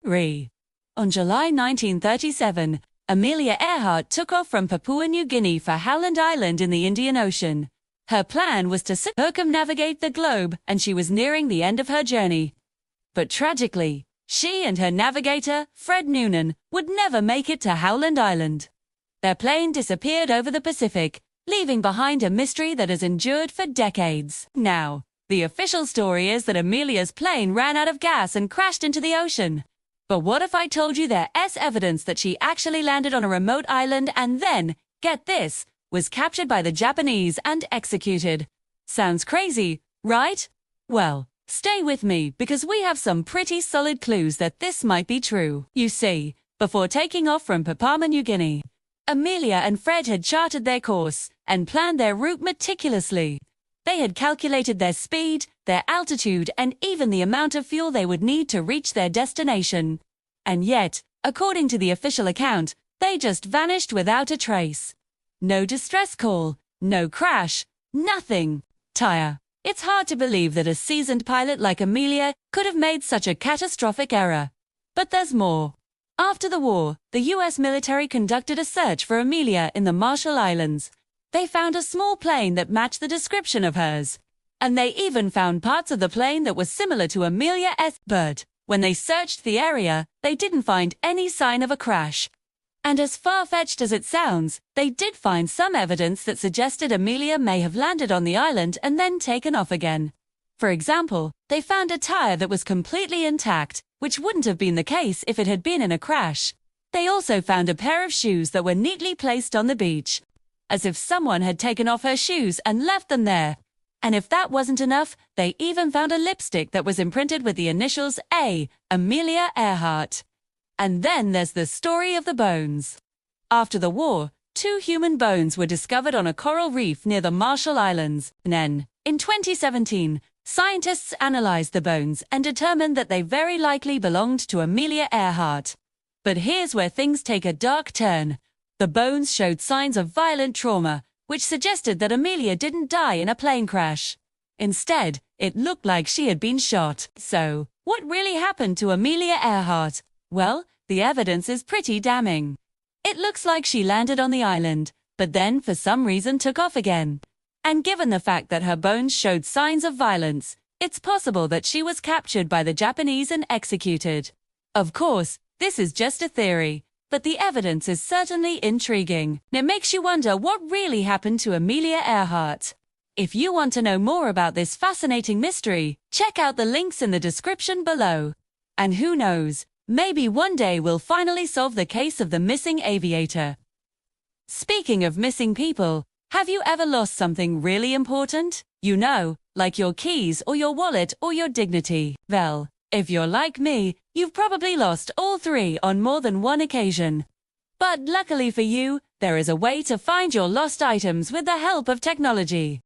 On July 1937, Amelia Earhart took off from Papua New Guinea for Howland Island in the Indian Ocean. Her plan was to circumnavigate the globe, and she was nearing the end of her journey. But tragically, she and her navigator, Fred Noonan, would never make it to Howland Island. Their plane disappeared over the Pacific, leaving behind a mystery that has endured for decades. Now, the official story is that Amelia's plane ran out of gas and crashed into the ocean. But what if I told you there is evidence that she actually landed on a remote island and then, get this, was captured by the Japanese and executed? Sounds crazy, right? Well, stay with me because we have some pretty solid clues that this might be true. You see, before taking off from Papua New Guinea, Amelia and Fred had charted their course and planned their route meticulously. They had calculated their speed, their altitude, and even the amount of fuel they would need to reach their destination. And yet, according to the official account, they just vanished without a trace. No distress call, no crash, nothing. Tire. It's hard to believe that a seasoned pilot like Amelia could have made such a catastrophic error. But there's more. After the war, the US military conducted a search for Amelia in the Marshall Islands. They found a small plane that matched the description of hers. And they even found parts of the plane that were similar to Amelia's. But when they searched the area, they didn't find any sign of a crash. And as far-fetched as it sounds, they did find some evidence that suggested Amelia may have landed on the island and then taken off again. For example, they found a tire that was completely intact, which wouldn't have been the case if it had been in a crash. They also found a pair of shoes that were neatly placed on the beach, as if someone had taken off her shoes and left them there. And if that wasn't enough, they even found a lipstick that was imprinted with the initials A, Amelia Earhart. And then there's the story of the bones. After the war, 2 human bones were discovered on a coral reef near the Marshall Islands. Then, in 2017, scientists analyzed the bones and determined that they very likely belonged to Amelia Earhart. But here's where things take a dark turn. The bones showed signs of violent trauma, which suggested that Amelia didn't die in a plane crash. Instead, it looked like she had been shot. So, what really happened to Amelia Earhart? Well, the evidence is pretty damning. It looks like she landed on the island, but then for some reason took off again. And given the fact that her bones showed signs of violence, it's possible that she was captured by the Japanese and executed. Of course, this is just a theory, but the evidence is certainly intriguing. It makes you wonder what really happened to Amelia Earhart. If you want to know more about this fascinating mystery, check out the links in the description below. And who knows, maybe one day we'll finally solve the case of the missing aviator. Speaking of missing people, have you ever lost something really important? You know, like your keys or your wallet or your dignity. Well, if you're like me, you've probably lost all 3 on more than one occasion. But luckily for you, there is a way to find your lost items with the help of technology.